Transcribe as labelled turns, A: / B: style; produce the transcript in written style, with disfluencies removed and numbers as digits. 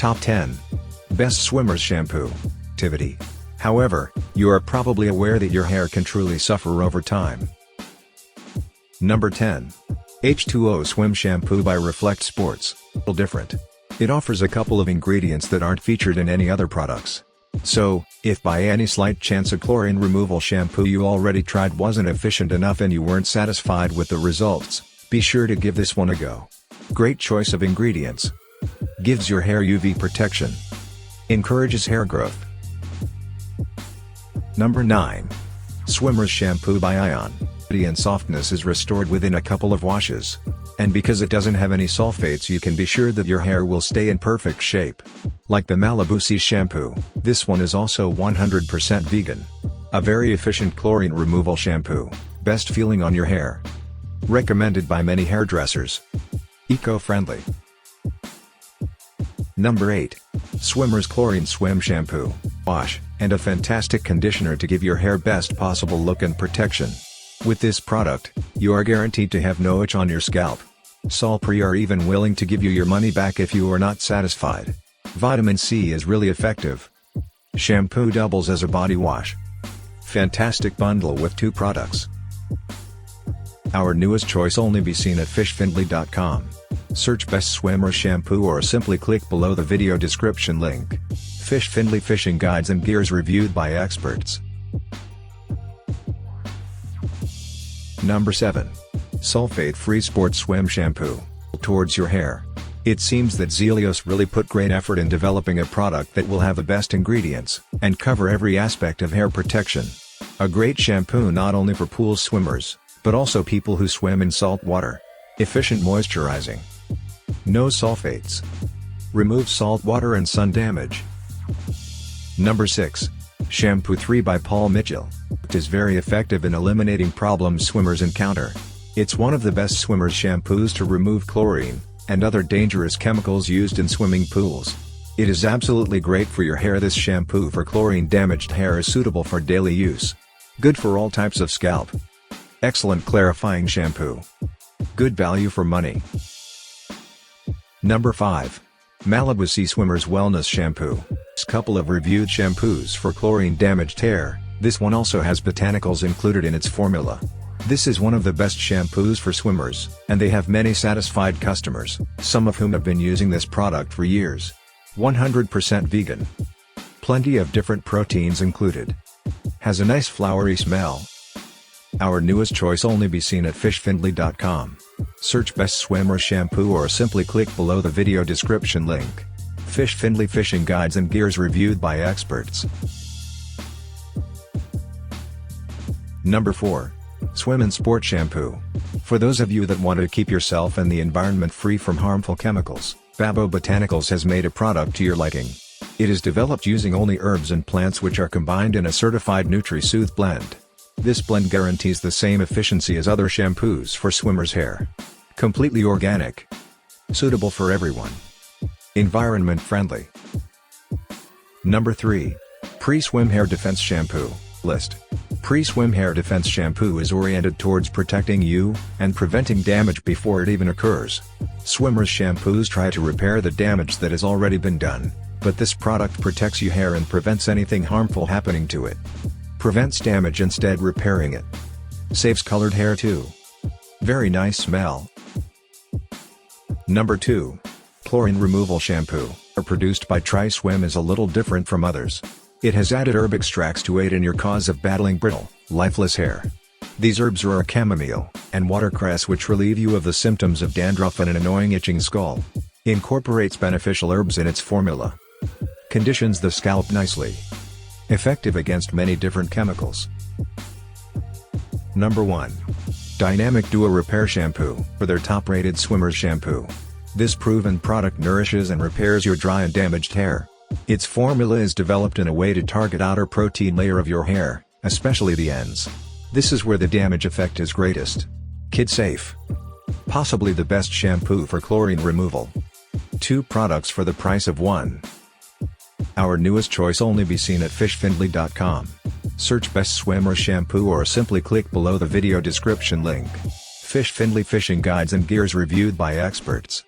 A: Top 10. Best Swimmers Shampoo. Activity. However, you are probably aware that your hair can truly suffer over time. Number 10. H2O Swim Shampoo by Reflect Sports. A little different. It offers a couple of ingredients that aren't featured in any other products. So, if by any slight chance a chlorine removal shampoo you already tried wasn't efficient enough and you weren't satisfied with the results, be sure to give this one a go. Great choice of ingredients. Gives your hair UV protection. Encourages hair growth. Number 9. Swimmers Shampoo by Ion. And softness is restored within a couple of washes. And because it doesn't have any sulfates, you can be sure that your hair will stay in perfect shape. Like the Malibu Sea shampoo, this one is also 100% vegan. A very efficient chlorine removal shampoo, best feeling on your hair. Recommended by many hairdressers. Eco-friendly. Number 8. Swimmers Chlorine Swim Shampoo. Wash, and a fantastic conditioner to give your hair best possible look and protection. With this product, you are guaranteed to have no itch on your scalp. Solpri are even willing to give you your money back if you are not satisfied. Vitamin C is really effective. Shampoo doubles as a body wash. Fantastic bundle with 2 products. Our newest choice only be seen at fishfindly.com. Search Best Swimmer Shampoo or simply click below the video description link. Fish Findlay fishing guides and gears reviewed by experts. Number 7. Sulfate-free Sport Swim Shampoo. Towards your hair. It seems that Zealios really put great effort in developing a product that will have the best ingredients, and cover every aspect of hair protection. A great shampoo not only for pool swimmers, but also people who swim in salt water. Efficient moisturizing. No sulfates. Removes salt water and sun damage. Number 6. Shampoo 3 by Paul Mitchell. It is very effective in eliminating problems swimmers encounter. It's one of the best swimmers shampoos to remove chlorine, and other dangerous chemicals used in swimming pools. It is absolutely great for your hair. This shampoo for chlorine-damaged hair is suitable for daily use. Good for all types of scalp. Excellent clarifying shampoo. Good value for money. Number 5. Malibu Sea Swimmers Wellness Shampoo. Couple of reviewed shampoos for chlorine-damaged hair. This one also has botanicals included in its formula. This is one of the best shampoos for swimmers, and they have many satisfied customers, some of whom have been using this product for years. 100% vegan. Plenty of different proteins included. Has a nice flowery smell. Our newest choice only be seen at fishfindly.com. Search Best Swimmer Shampoo or simply click below the video description link. Fish Findlay fishing guides and gears reviewed by experts. Number 4. Swim and Sport Shampoo. For those of you that want to keep yourself and the environment free from harmful chemicals, Babo Botanicals has made a product to your liking. It is developed using only herbs and plants which are combined in a certified Nutri-Soothe blend. This blend guarantees the same efficiency as other shampoos for swimmers' hair. Completely organic. Suitable for everyone. Environment friendly. Number 3. Pre-Swim Hair Defense Shampoo. List. Pre-Swim Hair Defense Shampoo is oriented towards protecting you, and preventing damage before it even occurs. Swimmers' shampoos try to repair the damage that has already been done, but this product protects your hair and prevents anything harmful happening to it. Prevents damage instead repairing it. Saves colored hair too. Very nice smell. Number 2. Chlorine Removal Shampoo, produced by Triswim, is a little different from others. It has added herb extracts to aid in your cause of battling brittle, lifeless hair. These herbs are chamomile and watercress, which relieve you of the symptoms of dandruff and an annoying itching skull. Incorporates beneficial herbs in its formula. Conditions the scalp nicely. Effective against many different chemicals. Number 1. Dynamic Duo Repair Shampoo, for their top-rated swimmers shampoo. This proven product nourishes and repairs your dry and damaged hair. Its formula is developed in a way to target outer protein layer of your hair, especially the ends. This is where the damage effect is greatest. Kid safe. Possibly the best shampoo for chlorine removal. 2 products for the price of 1. Our newest choice only be seen at fishfindly.com. Search Best Swimmer Shampoo or simply click below the video description link. Fish Findlay fishing guides and gears reviewed by experts.